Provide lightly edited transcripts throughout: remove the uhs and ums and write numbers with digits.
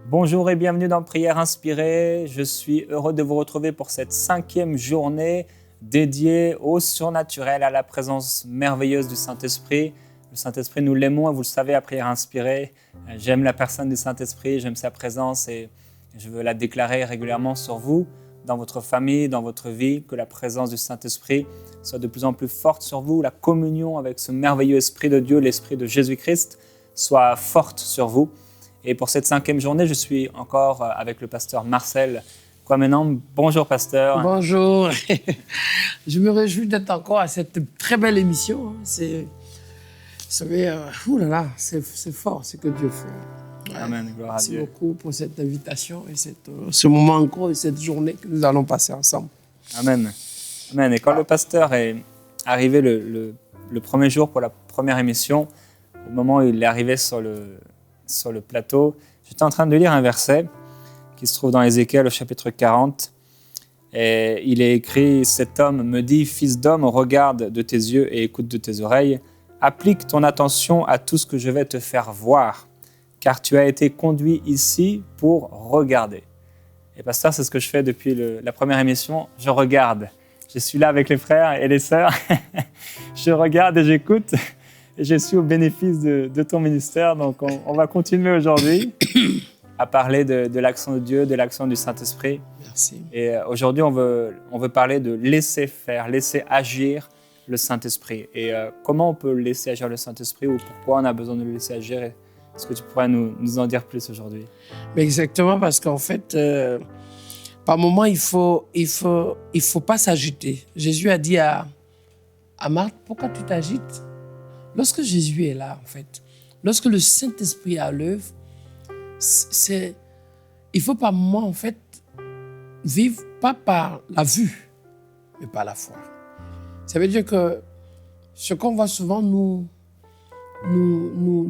Bonjour et bienvenue dans Prière Inspirée. Je suis heureux de vous retrouver pour cette 5e journée dédiée au surnaturel, à la présence merveilleuse du Saint-Esprit. Le Saint-Esprit, nous l'aimons et vous le savez à Prière Inspirée. J'aime la personne du Saint-Esprit, j'aime sa présence et je veux la déclarer régulièrement sur vous, dans votre famille, dans votre vie, que la présence du Saint-Esprit soit de plus en plus forte sur vous, la communion avec ce merveilleux Esprit de Dieu, l'Esprit de Jésus-Christ, soit forte sur vous. Et pour cette 5e journée, je suis encore avec le pasteur Marcel Kwamenam. Bonjour pasteur. Bonjour. Je me réjouis d'être encore à cette très belle émission. C'est fort ce que Dieu fait. Ouais. Amen, gloire à Dieu. Merci beaucoup pour cette invitation et ce moment encore et cette journée que nous allons passer ensemble. Amen. Amen. Et quand le pasteur est arrivé le premier jour pour la première émission, au moment où il est arrivé sur le plateau, j'étais en train de lire un verset qui se trouve dans Ézéchiel au chapitre 40. Et il est écrit « Cet homme me dit, fils d'homme, regarde de tes yeux et écoute de tes oreilles. Applique ton attention à tout ce que je vais te faire voir, car tu as été conduit ici pour regarder. » Et pasteur, c'est ce que je fais depuis la première émission. Je regarde. Je suis là avec les frères et les sœurs. Je regarde et j'écoute. Et je suis au bénéfice de ton ministère. Donc, on va continuer aujourd'hui à parler de l'action de Dieu, de l'action du Saint-Esprit. Merci. Et aujourd'hui, on veut parler de laisser faire, laisser agir le Saint-Esprit. Et comment on peut laisser agir le Saint-Esprit ou pourquoi on a besoin de le laisser agir? Est-ce que tu pourrais nous en dire plus aujourd'hui? Mais exactement, parce qu'en fait, par moments, il faut pas s'agiter. Jésus a dit à Marthe, pourquoi tu t'agites? Lorsque Jésus est là, en fait, lorsque le Saint-Esprit est à l'œuvre, il faut par moments, en fait, vivre pas par la vue, mais par la foi. Ça veut dire que ce qu'on voit souvent nous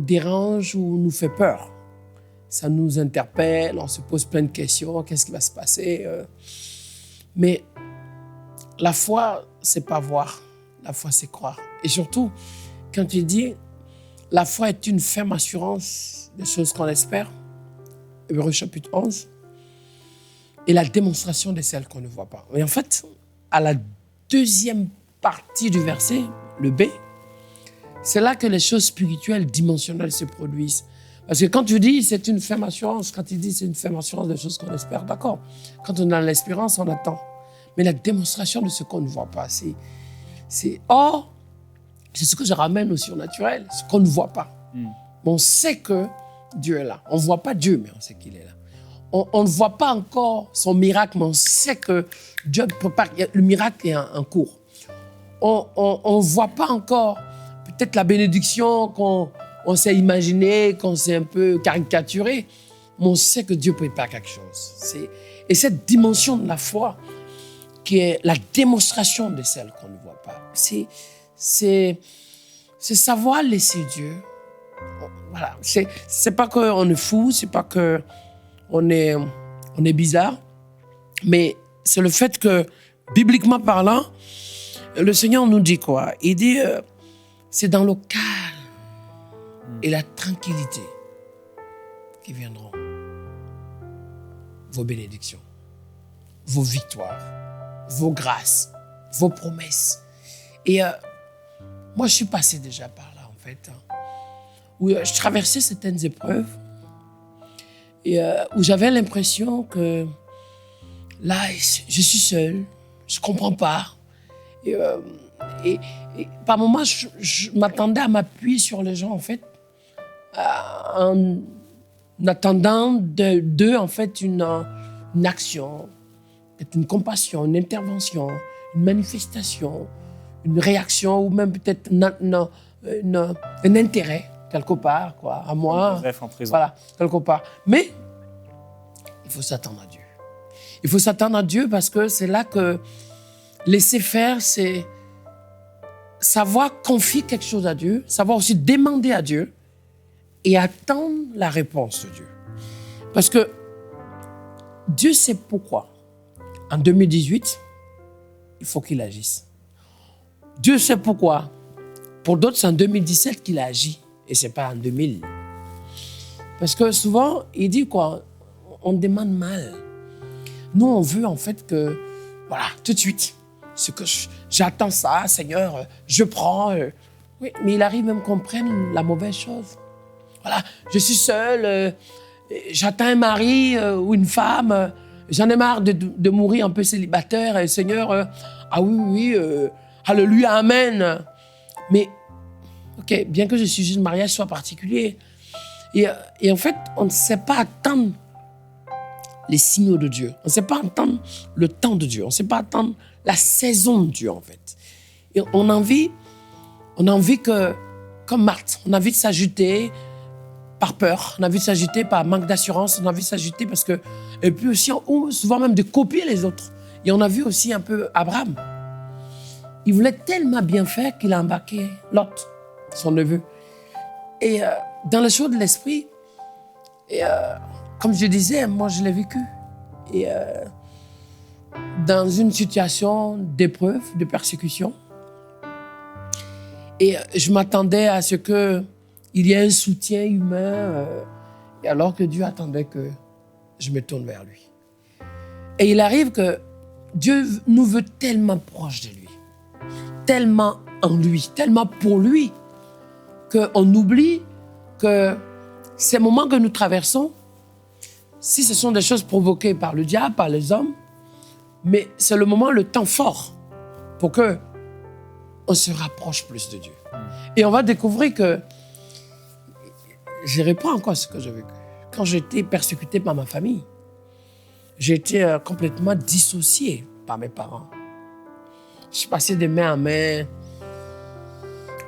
dérange ou nous fait peur. Ça nous interpelle, on se pose plein de questions, qu'est-ce qui va se passer? Mais la foi, c'est pas voir, la foi, c'est croire. Et surtout, quand il dit « La foi est une ferme assurance des choses qu'on espère », Hébreux chapitre 11, et la démonstration de celles qu'on ne voit pas. Et en fait, à la deuxième partie du verset, le B, c'est là que les choses spirituelles, dimensionnelles se produisent. Parce que quand tu dis c'est une ferme assurance, quand il dit c'est une ferme assurance des choses qu'on espère, d'accord. Quand on a l'espérance, on attend. Mais la démonstration de ce qu'on ne voit pas, c'est ce que je ramène au surnaturel, ce qu'on ne voit pas. On sait que Dieu est là. On ne voit pas Dieu, mais on sait qu'il est là. On ne voit pas encore son miracle, mais on sait que Dieu prépare. Le miracle est en cours. On ne voit pas encore peut-être la bénédiction qu'on s'est imaginée, qu'on s'est un peu caricaturée, mais on sait que Dieu prépare quelque chose. Et cette dimension de la foi, qui est la démonstration de celle qu'on ne voit pas, c'est savoir laisser Dieu. Voilà. C'est pas qu'on est fou, c'est pas qu'on est bizarre, mais c'est le fait que, bibliquement parlant, le Seigneur nous dit quoi? Il dit, c'est dans le calme et la tranquillité qui viendront vos bénédictions, vos victoires, vos grâces, vos promesses. Et moi, je suis passé déjà par là, en fait, où je traversais certaines épreuves et où j'avais l'impression que là, je suis seul, je ne comprends pas. Et par moments, je m'attendais à m'appuyer sur les gens, en fait, en attendant d'eux, en fait, une action, peut-être une compassion, une intervention, une manifestation, une réaction ou même peut-être un intérêt quelque part, quoi, à moi. Bref, en prison. Voilà, quelque part. Mais il faut s'attendre à Dieu. Il faut s'attendre à Dieu parce que c'est là que laisser faire, c'est savoir confier quelque chose à Dieu, savoir aussi demander à Dieu et attendre la réponse de Dieu. Parce que Dieu sait pourquoi. En 2018, il faut qu'il agisse. Dieu sait pourquoi. Pour d'autres, c'est en 2017 qu'il a agi et ce n'est pas en 2000. Parce que souvent, il dit quoi? on demande mal. Nous, on veut en fait que, voilà, tout de suite, ce que j'attends ça, Seigneur, je prends. Oui, mais il arrive même qu'on prenne la mauvaise chose. Voilà, je suis seul, j'attends un mari ou une femme, j'en ai marre de mourir un peu célibataire. Seigneur, ah oui, alléluia, amen. Mais, ok, bien que le sujet de mariage soit particulier, et en fait, on ne sait pas attendre les signaux de Dieu. On ne sait pas attendre le temps de Dieu. On ne sait pas attendre la saison de Dieu, en fait. Et on a envie que, comme Marthe, on a envie de s'ajouter par peur, on a envie de s'ajouter par manque d'assurance, on a envie de s'ajouter parce que... Et puis aussi, souvent même de copier les autres. Et on a vu aussi un peu Abraham. Il voulait tellement bien faire qu'il a embarqué Lot, son neveu. Et dans le show de l'esprit, comme je disais, moi je l'ai vécu. Et dans une situation d'épreuve, de persécution. Et je m'attendais à ce qu'il y ait un soutien humain, et alors que Dieu attendait que je me tourne vers lui. Et il arrive que Dieu nous veut tellement proches de lui, tellement en lui, tellement pour lui, qu'on oublie que ces moments que nous traversons, si ce sont des choses provoquées par le diable, par les hommes, mais c'est le moment, le temps fort pour que on se rapproche plus de Dieu. Et on va découvrir que je reprends encore ce que j'ai vécu. Quand j'étais persécuté par ma famille, j'étais complètement dissocié par mes parents. Je suis passé de main en main,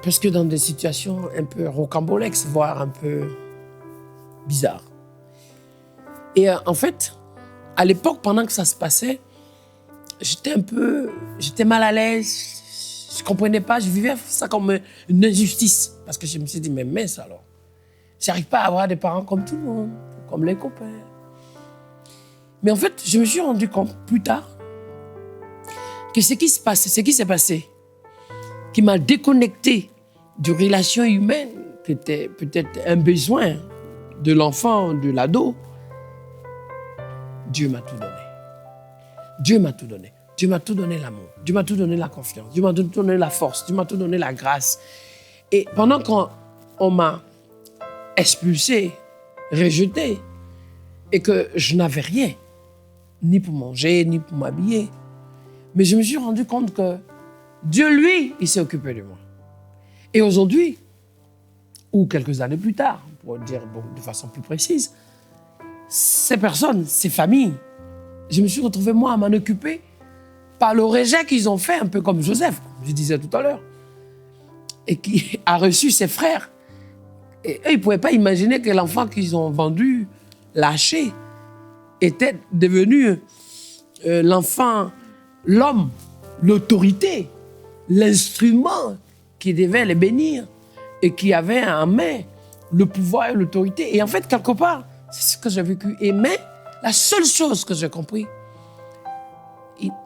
presque dans des situations un peu rocambolesques, voire un peu bizarres. Et en fait, à l'époque, pendant que ça se passait, j'étais mal à l'aise, je ne comprenais pas, je vivais ça comme une injustice. Parce que je me suis dit, mais mince alors, je n'arrive pas à avoir des parents comme tout le monde, comme les copains. Mais en fait, je me suis rendu compte plus tard que ce qui s'est passé, qui m'a déconnecté d'une relation humaine, qui était peut-être un besoin de l'enfant, de l'ado, Dieu m'a tout donné. Dieu m'a tout donné. Dieu m'a tout donné l'amour. Dieu m'a tout donné la confiance. Dieu m'a tout donné la force. Dieu m'a tout donné la grâce. Et pendant qu'on m'a expulsé, rejeté, et que je n'avais rien, ni pour manger, ni pour m'habiller, mais je me suis rendu compte que Dieu, lui, il s'est occupé de moi. Et aujourd'hui, ou quelques années plus tard, pour dire de façon plus précise, ces personnes, ces familles, je me suis retrouvé, moi, à m'en occuper par le rejet qu'ils ont fait, un peu comme Joseph, comme je disais tout à l'heure, et qui a reçu ses frères. Et eux, ils ne pouvaient pas imaginer que l'enfant qu'ils ont vendu, lâché, était devenu l'enfant, l'homme, l'autorité, l'instrument qui devait les bénir et qui avait en main le pouvoir et l'autorité. Et en fait, quelque part, c'est ce que j'ai vécu. Mais la seule chose que j'ai compris,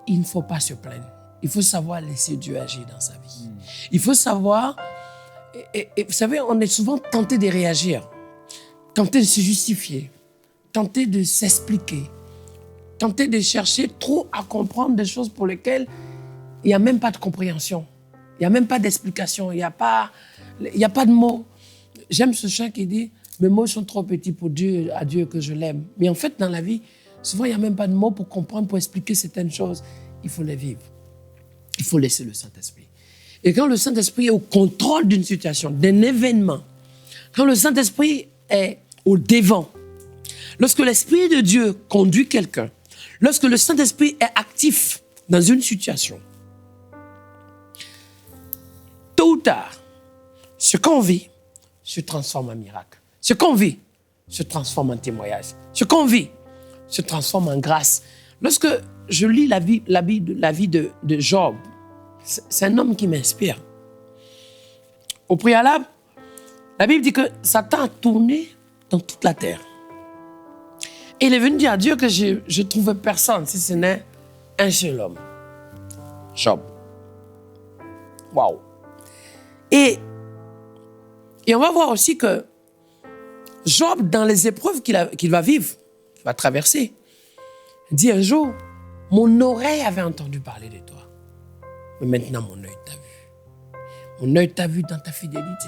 il ne faut pas se plaindre. Il faut savoir laisser Dieu agir dans sa vie. Il faut savoir... Et vous savez, on est souvent tenté de réagir, tenté de se justifier, tenté de s'expliquer, tenté de chercher trop à comprendre des choses pour lesquelles il n'y a même pas de compréhension. Il n'y a même pas d'explication. Il n'y a pas de mots. J'aime ce chant qui dit « Mes mots sont trop petits pour Dieu, à Dieu que je l'aime ». Mais en fait, dans la vie, souvent, il n'y a même pas de mots pour comprendre, pour expliquer certaines choses. Il faut les vivre. Il faut laisser le Saint-Esprit. Et quand le Saint-Esprit est au contrôle d'une situation, d'un événement, quand le Saint-Esprit est au devant, lorsque l'Esprit de Dieu conduit quelqu'un, lorsque le Saint-Esprit est actif dans une situation, tôt ou tard, ce qu'on vit se transforme en miracle. Ce qu'on vit se transforme en témoignage. Ce qu'on vit se transforme en grâce. Lorsque je lis la vie de Job, c'est un homme qui m'inspire. Au préalable, la Bible dit que Satan a tourné dans toute la terre. Et il est venu dire à Dieu que je ne trouvais personne si ce n'est un seul homme. Job. Waouh. Et on va voir aussi que Job, dans les épreuves qu'il va vivre, va traverser. Il dit un jour, mon oreille avait entendu parler de toi. Mais maintenant, mon œil t'a vu. Mon œil t'a vu dans ta fidélité.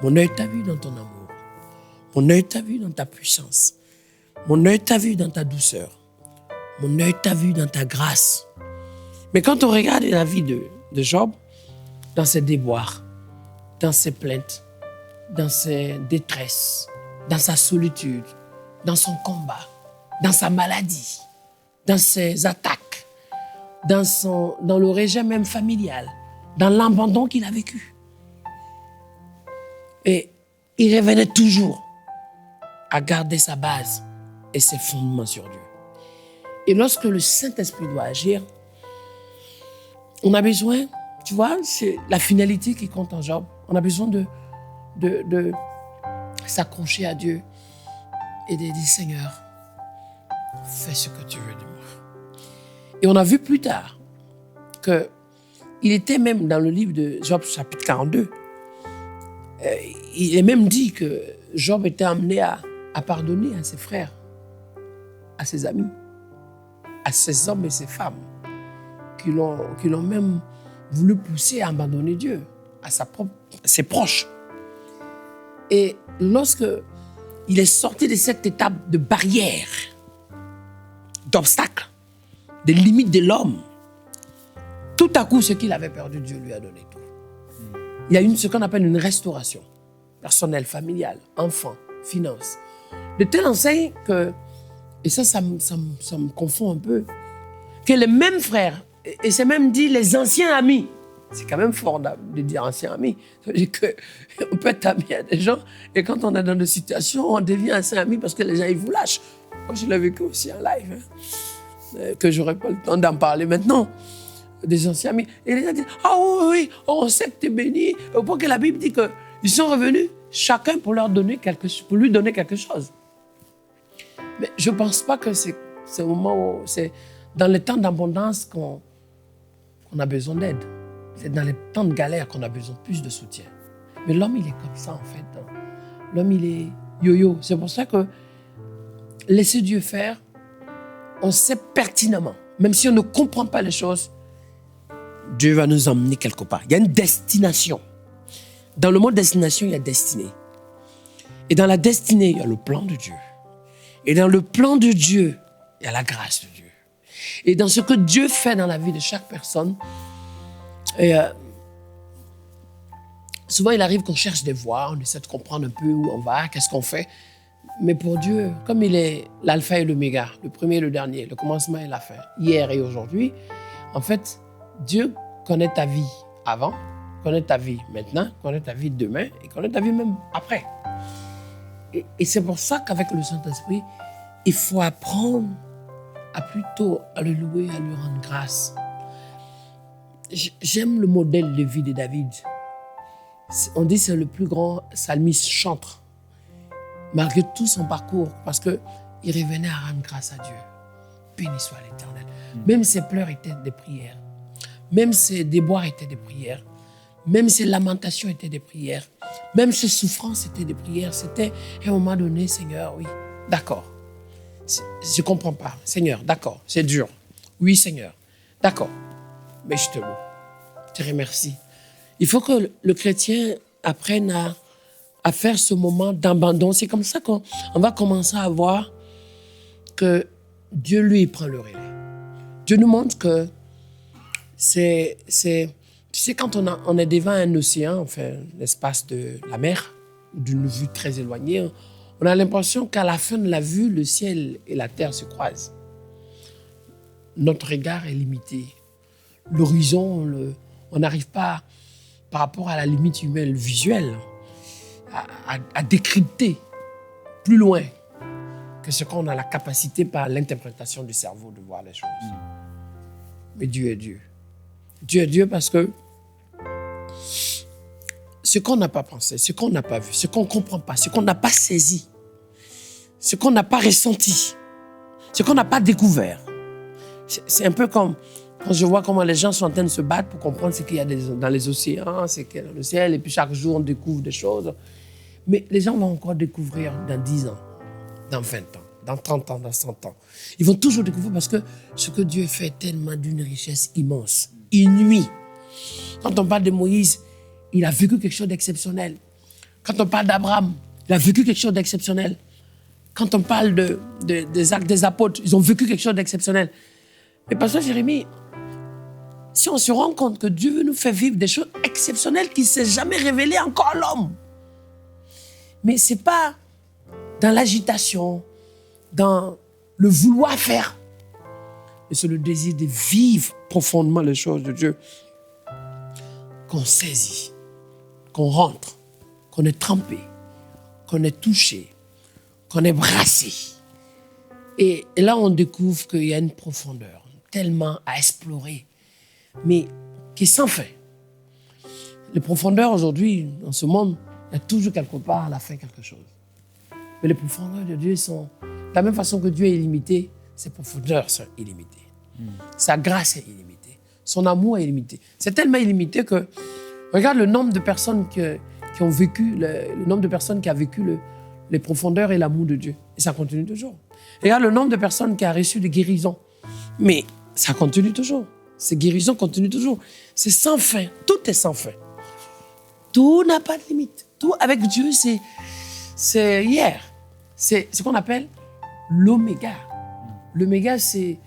Mon œil t'a vu dans ton amour. Mon œil t'a vu dans ta puissance. Mon œil t'a vu dans ta douceur. Mon œil t'a vu dans ta grâce. Mais quand on regarde la vie de Job, dans ses déboires, dans ses plaintes, dans ses détresses, dans sa solitude, dans son combat, dans sa maladie, dans ses attaques, dans le rejet même familial, dans l'abandon qu'il a vécu. Et il revenait toujours à garder sa base et ses fondements sur Dieu. Et lorsque le Saint-Esprit doit agir, on a besoin, tu vois, c'est la finalité qui compte en Job. On a besoin de s'accrocher à Dieu et de dire, Seigneur, fais ce que tu veux de moi. Et on a vu plus tard qu'il était même dans le livre de Job, chapitre 42, il est même dit que Job était amené à pardonner à ses frères, à ses amis, à ses hommes et ses femmes qui l'ont même voulu pousser à abandonner Dieu, à ses proches. Et lorsque il est sorti de cette étape de barrière, d'obstacle, des limites de l'homme, tout à coup, ce qu'il avait perdu, Dieu lui a donné tout. Il y a ce qu'on appelle une restauration personnelle, familiale, enfant, finances. De telle enseigne que, et ça me confond un peu, que les mêmes frères, et c'est même dit les anciens amis, c'est quand même fort de dire anciens amis, ça veut dire qu'on peut être ami à des gens, et quand on est dans des situations, on devient ancien ami parce que les gens, ils vous lâchent. Moi, je l'ai vécu aussi en live, que j'aurais pas le temps d'en parler maintenant. Des anciens amis. Et les gens disent, ah oui, on sait que tu es béni. Pour que la Bible dit qu'ils sont revenus, chacun pour lui donner quelque chose. Mais je ne pense pas que c'est au moment où c'est dans les temps d'abondance qu'on a besoin d'aide. C'est dans les temps de galère qu'on a besoin de plus de soutien. Mais l'homme, il est comme ça, en fait. L'homme, il est yo-yo. C'est pour ça que laisser Dieu faire, on sait pertinemment, même si on ne comprend pas les choses, Dieu va nous emmener quelque part. Il y a une destination. Dans le mot destination, il y a destinée. Et dans la destinée, il y a le plan de Dieu. Et dans le plan de Dieu, il y a la grâce de Dieu. Et dans ce que Dieu fait dans la vie de chaque personne, souvent il arrive qu'on cherche des voies, on essaie de comprendre un peu où on va, qu'est-ce qu'on fait. Mais pour Dieu, comme il est l'alpha et l'oméga, le premier et le dernier, le commencement et la fin, hier et aujourd'hui, en fait, Dieu connaît ta vie avant, connaît ta vie maintenant, connaît ta vie demain et connaît ta vie même après. Et c'est pour ça qu'avec le Saint-Esprit, il faut apprendre à plutôt à le louer, à lui rendre grâce. J'aime le modèle de vie de David. On dit que c'est le plus grand psalmiste chantre, malgré tout son parcours, parce qu'il revenait à rendre grâce à Dieu. Béni soit l'Éternel. Même ses pleurs étaient des prières. Même ses déboires étaient des prières. Même ses lamentations étaient des prières. Même ses souffrances étaient des prières. C'était à un moment donné, Seigneur, oui, d'accord. Je ne comprends pas. Seigneur, d'accord, c'est dur. Oui, Seigneur, d'accord. Mais je te loue. Je te remercie. Il faut que le chrétien apprenne à faire ce moment d'abandon. C'est comme ça qu'on va commencer à voir que Dieu, lui, prend le relais. Dieu nous montre que tu sais, quand on est devant un océan, enfin, l'espace de la mer, d'une vue très éloignée, on a l'impression qu'à la fin de la vue, le ciel et la terre se croisent. Notre regard est limité. L'horizon, on n'arrive pas, par rapport à la limite humaine visuelle, à décrypter plus loin que ce qu'on a la capacité par l'interprétation du cerveau de voir les choses. Mais Dieu est Dieu. Dieu est Dieu parce que ce qu'on n'a pas pensé, ce qu'on n'a pas vu, ce qu'on ne comprend pas, ce qu'on n'a pas saisi, ce qu'on n'a pas ressenti, ce qu'on n'a pas découvert. C'est un peu comme quand je vois comment les gens sont en train de se battre pour comprendre ce qu'il y a dans les océans, ce qu'il y a dans le ciel, et puis chaque jour on découvre des choses. Mais les gens vont encore découvrir dans 10 ans, dans 20 ans, dans 30 ans, dans 100 ans. Ils vont toujours découvrir parce que ce que Dieu fait est tellement d'une richesse immense, inouïe. Quand on parle de Moïse, il a vécu quelque chose d'exceptionnel. Quand on parle d'Abraham, il a vécu quelque chose d'exceptionnel. Quand on parle des actes des apôtres, ils ont vécu quelque chose d'exceptionnel. Mais pasteur Jérémie, si on se rend compte que Dieu veut nous faire vivre des choses exceptionnelles qui ne s'est jamais révélées encore à l'homme, mais ce n'est pas dans l'agitation, dans le vouloir faire, mais c'est le désir de vivre profondément les choses de Dieu qu'on saisit, qu'on rentre, qu'on est trempé, qu'on est touché, qu'on est brassé. Et là, on découvre qu'il y a une profondeur tellement à explorer, mais qui est sans fin. Les profondeurs aujourd'hui, dans ce monde, il y a toujours quelque part à la fin quelque chose. Mais les profondeurs de Dieu sont... De la même façon que Dieu est illimité, ses profondeurs sont illimitées. Sa grâce est illimitée. Son amour est illimité. C'est tellement illimité que... Regarde le nombre de personnes qui ont vécu... Le nombre de personnes qui ont vécu les profondeurs et l'amour de Dieu. Et ça continue toujours. Regarde le nombre de personnes qui ont reçu des guérisons. Mais ça continue toujours. Ces guérisons continuent toujours. C'est sans fin. Tout est sans fin. Tout n'a pas de limite. Tout avec Dieu, c'est hier. C'est ce qu'on appelle l'oméga. L'oméga, c'est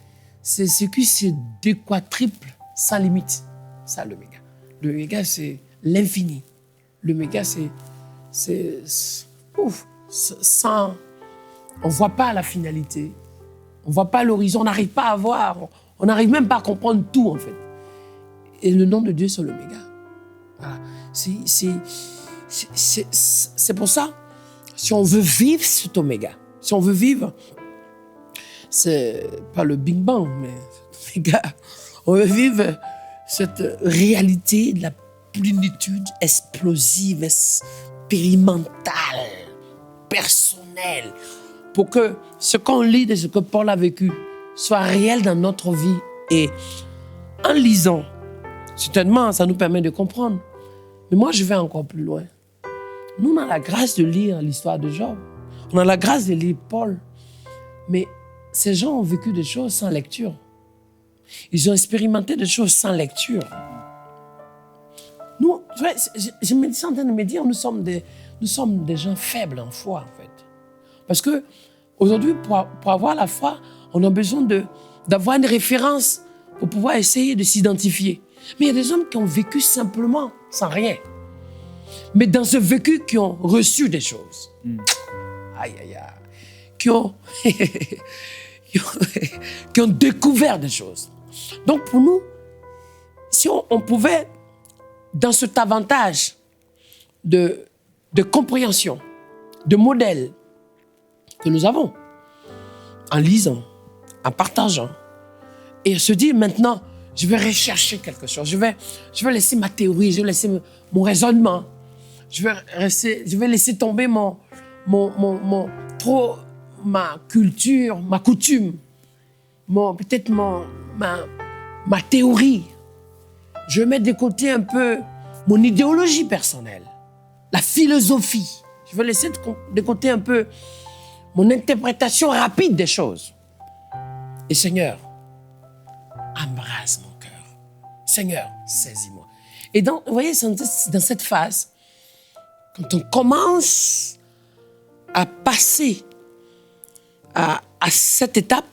ce qui se déquadruple sans limite. Ça, l'oméga. L'oméga, c'est l'infini. L'oméga, c'est sans... On ne voit pas la finalité. On ne voit pas l'horizon. On n'arrive pas à voir. On n'arrive même pas à comprendre tout, en fait. Et le nom de Dieu, c'est l'oméga. Voilà. C'est pour ça, si on veut vivre cet oméga, si on veut vivre, c'est pas le Big Bang, mais l'oméga, on veut vivre cette réalité de la plénitude explosive, expérimentale, personnelle, pour que ce qu'on lit de ce que Paul a vécu soit réel dans notre vie. Et en lisant, certainement, ça nous permet de comprendre. Mais moi, je vais encore plus loin. Nous, on a la grâce de lire l'histoire de Job. On a la grâce de lire Paul. Mais ces gens ont vécu des choses sans lecture. Ils ont expérimenté des choses sans lecture. Nous, je me suis en train de me dire, nous sommes des gens faibles en foi, en fait. Parce que aujourd'hui, pour avoir la foi, on a besoin d'avoir une référence pour pouvoir essayer de s'identifier. Mais il y a des hommes qui ont vécu simplement, sans rien. Mais dans ce vécu, qui ont reçu des choses. Aïe, aïe, aïe. Qui ont découvert des choses. Donc pour nous, si on pouvait, dans cet avantage de compréhension, de modèle que nous avons, en lisant, en partageant, et se dire maintenant, je vais rechercher quelque chose, je vais laisser ma théorie, je vais laisser mon raisonnement, je vais laisser tomber ma culture, ma coutume, peut-être ma théorie. Je vais mettre de côté un peu mon idéologie personnelle, la philosophie. Je vais laisser de côté un peu mon interprétation rapide des choses. Et Seigneur, embrasse mon cœur. Seigneur, saisis-moi. Et vous voyez, dans cette phase, quand on commence à passer à cette étape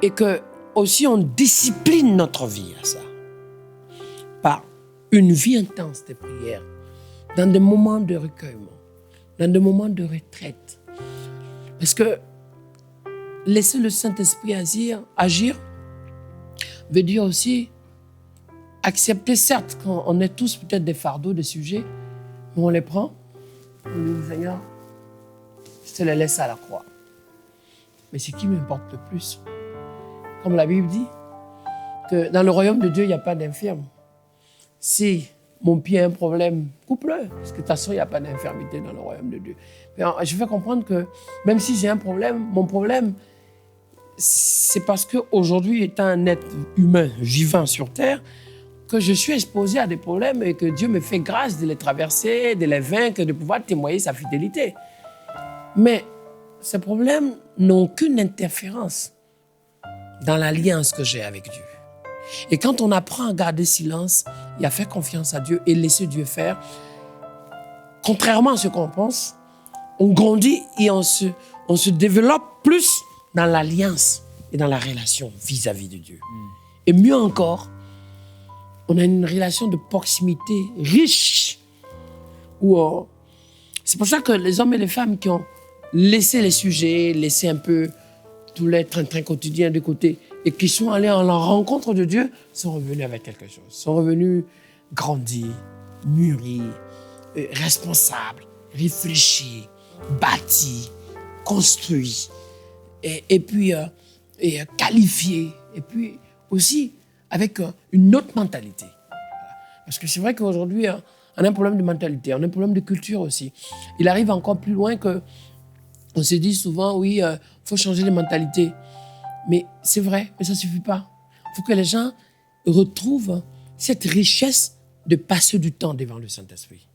et que aussi on discipline notre vie à ça, par une vie intense de prière, dans des moments de recueillement, dans des moments de retraite. Parce que laisser le Saint-Esprit agir veut dire aussi accepter, certes, qu'on est tous peut-être des fardeaux, des sujets, mais on les prend, on dit, Seigneur, je te les laisse à la croix. Mais ce qui m'importe le plus, comme la Bible dit, que dans le royaume de Dieu, il n'y a pas d'infirme. Si mon pied a un problème, coupe-le, parce que de toute façon, il n'y a pas d'infirmité dans le royaume de Dieu. Mais je vais comprendre que même si j'ai un problème, mon problème, c'est parce qu'aujourd'hui, étant un être humain vivant sur terre, que je suis exposé à des problèmes et que Dieu me fait grâce de les traverser, de les vaincre, de pouvoir témoigner sa fidélité. Mais ces problèmes n'ont qu'une interférence dans l'alliance que j'ai avec Dieu. Et quand on apprend à garder silence et à faire confiance à Dieu et laisser Dieu faire, contrairement à ce qu'on pense, on grandit et on se développe plus dans l'alliance et dans la relation vis-à-vis de Dieu. Et mieux encore, on a une relation de proximité riche. C'est pour ça que les hommes et les femmes qui ont laissé les sujets, laissé un peu tous les train-train quotidiens de côté et qui sont allés en la rencontre de Dieu, sont revenus avec quelque chose. Sont revenus grandis, mûris, responsables, réfléchis, bâtis, construits, et puis qualifiés, et puis aussi avec une autre mentalité. Parce que c'est vrai qu'aujourd'hui, on a un problème de mentalité, on a un problème de culture aussi. Il arrive encore plus loin que on se dit souvent, oui, il faut changer de mentalité. Mais c'est vrai, mais ça ne suffit pas. Il faut que les gens retrouvent cette richesse de passer du temps devant le Saint-Esprit.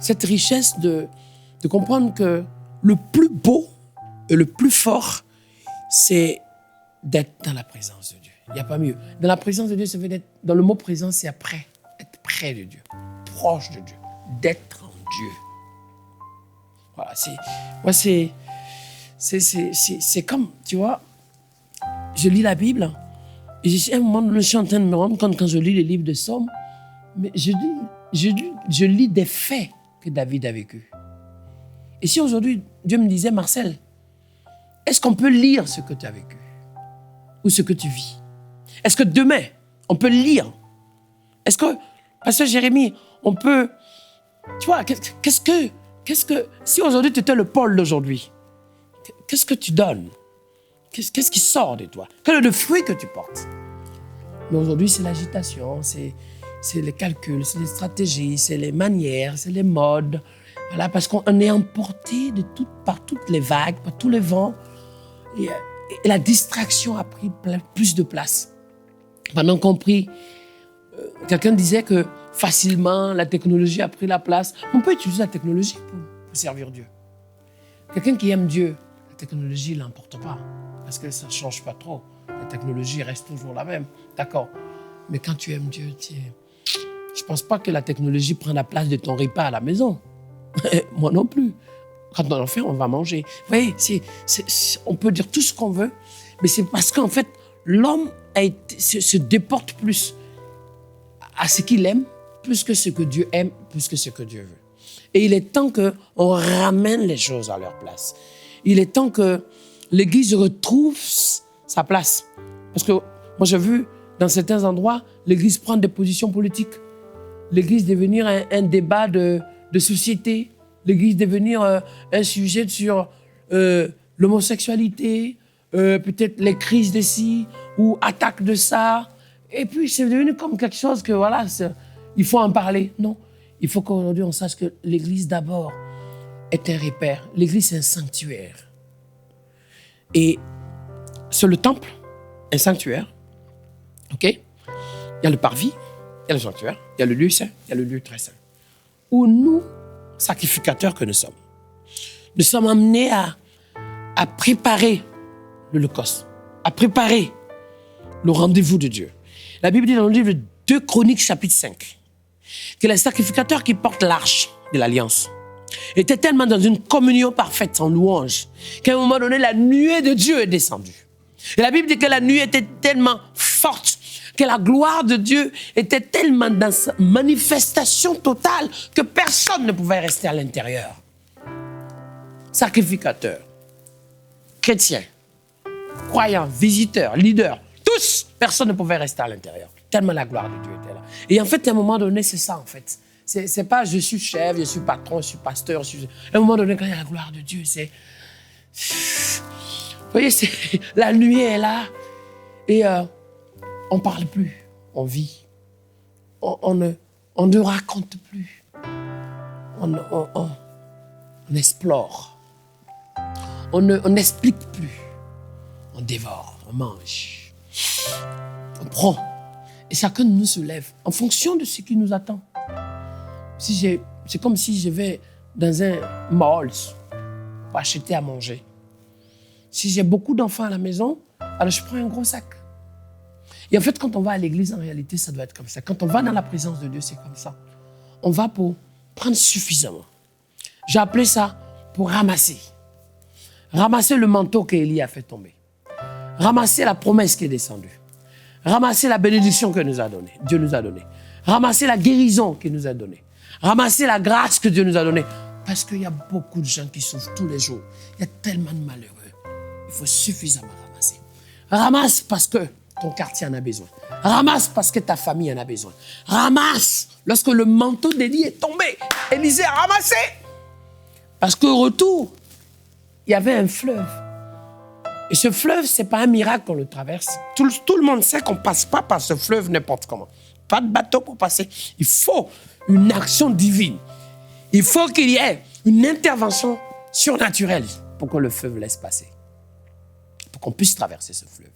Cette richesse de comprendre que le plus beau et le plus fort, c'est d'être dans la présence de Dieu. Il n'y a pas mieux. Dans la présence de Dieu, ça veut dire, dans le mot présence, c'est après, être près de Dieu, proche de Dieu, d'être en Dieu. Voilà, c'est comme, tu vois, je lis la Bible, et à un moment, je suis en train de me rendre compte quand je lis les livres de Psaumes, mais je lis des faits que David a vécu. Et si aujourd'hui, Dieu me disait, Marcel, est-ce qu'on peut lire ce que tu as vécu ou ce que tu vis? Est-ce que demain, on peut lire? Est-ce que, Pasteur Jérémie, on peut... Tu vois, qu'est-ce que... Si aujourd'hui, tu étais le Paul d'aujourd'hui, qu'est-ce que tu donnes? Qu'est-ce qui sort de toi? Quel est le fruit que tu portes? Mais aujourd'hui, c'est l'agitation, c'est les calculs, c'est les stratégies, c'est les manières, c'est les modes. Voilà, parce qu'on est emporté par toutes les vagues, par tous les vents. Et la distraction a pris plus de place. Pendant qu'on prie, quelqu'un disait que facilement, la technologie a pris la place. On peut utiliser la technologie pour servir Dieu. Quelqu'un qui aime Dieu, la technologie ne l'emporte pas. Parce que ça ne change pas trop. La technologie reste toujours la même. D'accord. Mais quand tu aimes Dieu, je ne pense pas que la technologie prend la place de ton repas à la maison. Moi non plus. Quand on en fait, on va manger. Vous voyez, on peut dire tout ce qu'on veut, mais c'est parce qu'en fait, l'homme se déporte plus à ce qu'il aime, plus que ce que Dieu aime, plus que ce que Dieu veut. Et il est temps qu'on ramène les choses à leur place. Il est temps que l'Église retrouve sa place. Parce que moi, j'ai vu dans certains endroits, l'Église prendre des positions politiques. L'Église devenir un débat de société. L'Église devenir un sujet sur l'homosexualité, peut-être les crises de ci ou attaques de ça. Et puis, c'est devenu comme quelque chose que, voilà, il faut en parler. Non, il faut qu'aujourd'hui, on sache que l'Église, d'abord, est un repère. L'Église, c'est un sanctuaire. Et sur le temple, un sanctuaire, OK? Il y a le parvis, il y a le sanctuaire, il y a le lieu saint, il y a le lieu très saint. Où nous, sacrificateurs que nous sommes amenés à préparer l'Holocauste, à préparer le rendez-vous de Dieu. La Bible dit dans le livre de 2 Chroniques, chapitre 5, que les sacrificateurs qui portent l'arche de l'Alliance étaient tellement dans une communion parfaite, en louange, qu'à un moment donné, la nuée de Dieu est descendue. Et la Bible dit que la nuée était tellement forte que la gloire de Dieu était tellement dans sa manifestation totale que personne ne pouvait rester à l'intérieur. Sacrificateurs, chrétiens, croyants, visiteurs, leaders, tous, personne ne pouvait rester à l'intérieur. Tellement la gloire de Dieu était là. Et en fait, à un moment donné, c'est ça, en fait. C'est pas je suis chef, je suis patron, je suis pasteur. À un moment donné, quand il y a la gloire de Dieu, c'est... Vous voyez, la nuée est là. Et on ne parle plus, on vit. On ne raconte plus. On explore. On n'explique plus. On dévore, on mange. On prend. Et chacun de nous se lève en fonction de ce qui nous attend. C'est comme si je vais dans un mall pour acheter à manger. Si j'ai beaucoup d'enfants à la maison, alors je prends un gros sac. Et en fait, quand on va à l'église, en réalité, ça doit être comme ça. Quand on va dans la présence de Dieu, c'est comme ça. On va pour prendre suffisamment. J'ai appelé ça pour ramasser. Ramasser le manteau qu'Élie a fait tomber. Ramasser la promesse qui est descendue. Ramasser la bénédiction que Dieu nous a donnée. Ramasser la guérison qu'il nous a donnée. Ramasser la grâce que Dieu nous a donnée. Parce qu'il y a beaucoup de gens qui souffrent tous les jours. Il y a tellement de malheureux. Il faut suffisamment ramasser. Ramasse parce que ton quartier en a besoin. Ramasse parce que ta famille en a besoin. Ramasse lorsque le manteau d'Élie est tombé. Élisée a ramassé. Parce qu'au retour, il y avait un fleuve. Et ce fleuve, ce n'est pas un miracle qu'on le traverse. Tout le monde sait qu'on ne passe pas par ce fleuve n'importe comment. Pas de bateau pour passer. Il faut une action divine. Il faut qu'il y ait une intervention surnaturelle pour que le fleuve laisse passer. Pour qu'on puisse traverser ce fleuve.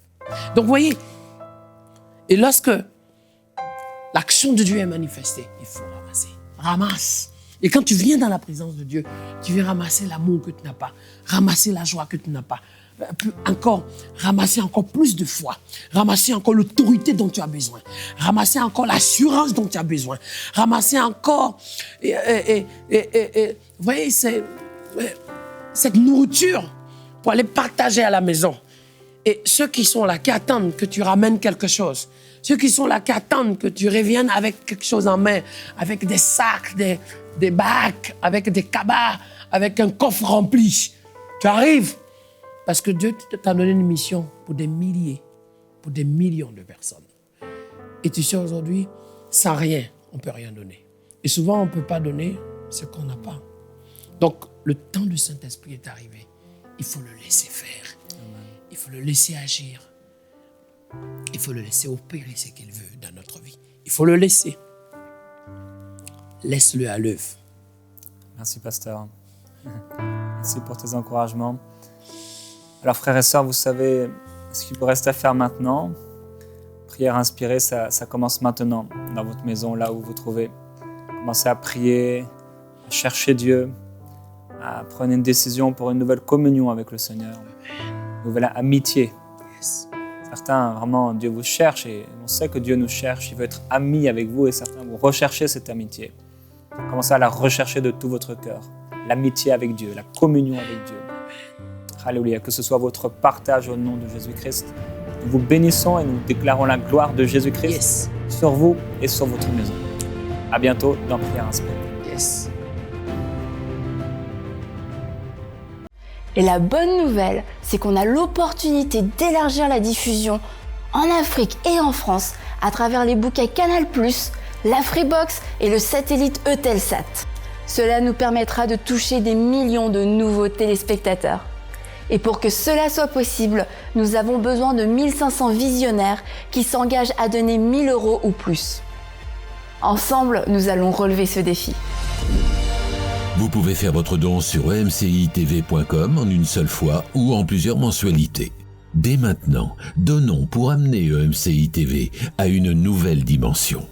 Donc, vous voyez, et lorsque l'action de Dieu est manifestée, il faut ramasser. Ramasse. Et quand tu viens dans la présence de Dieu, tu viens ramasser l'amour que tu n'as pas, ramasser la joie que tu n'as pas, encore ramasser encore plus de foi, ramasser encore l'autorité dont tu as besoin, ramasser encore l'assurance dont tu as besoin, ramasser encore, vous voyez, cette nourriture pour aller partager à la maison. Et ceux qui sont là, qui attendent que tu ramènes quelque chose, ceux qui sont là, qui attendent que tu reviennes avec quelque chose en main, avec des sacs, des bacs, avec des cabas, avec un coffre rempli. Tu arrives parce que Dieu t'a donné une mission pour des milliers, pour des millions de personnes. Et tu sais, aujourd'hui, sans rien, on ne peut rien donner. Et souvent, on ne peut pas donner ce qu'on n'a pas. Donc, le temps du Saint-Esprit est arrivé. Il faut le laisser faire. Il faut le laisser agir. Il faut le laisser opérer ce qu'il veut dans notre vie. Il faut le laisser. Laisse-le à l'œuvre. Merci, pasteur. Merci pour tes encouragements. Alors, frères et sœurs, vous savez ce qu'il vous reste à faire maintenant. Prière inspirée, ça commence maintenant, dans votre maison, là où vous vous trouvez. Commencez à prier, à chercher Dieu, à prendre une décision pour une nouvelle communion avec le Seigneur. Une nouvelle amitié. Yes. Certains, vraiment, Dieu vous cherche et on sait que Dieu nous cherche. Il veut être ami avec vous et certains, vous recherchez cette amitié. Commencez à la rechercher de tout votre cœur. L'amitié avec Dieu, la communion avec Dieu. Alléluia, que ce soit votre partage au nom de Jésus-Christ. Nous vous bénissons et nous déclarons la gloire de Jésus-Christ sur vous et sur votre maison. À bientôt dans Prière Inspirée. Yes. Et la bonne nouvelle, c'est qu'on a l'opportunité d'élargir la diffusion en Afrique et en France à travers les bouquets Canal+, la Freebox et le satellite Eutelsat. Cela nous permettra de toucher des millions de nouveaux téléspectateurs. Et pour que cela soit possible, nous avons besoin de 1500 visionnaires qui s'engagent à donner 1 000 € ou plus. Ensemble, nous allons relever ce défi. Vous pouvez faire votre don sur emcitv.com en une seule fois ou en plusieurs mensualités. Dès maintenant, donnons pour amener EMCI TV à une nouvelle dimension.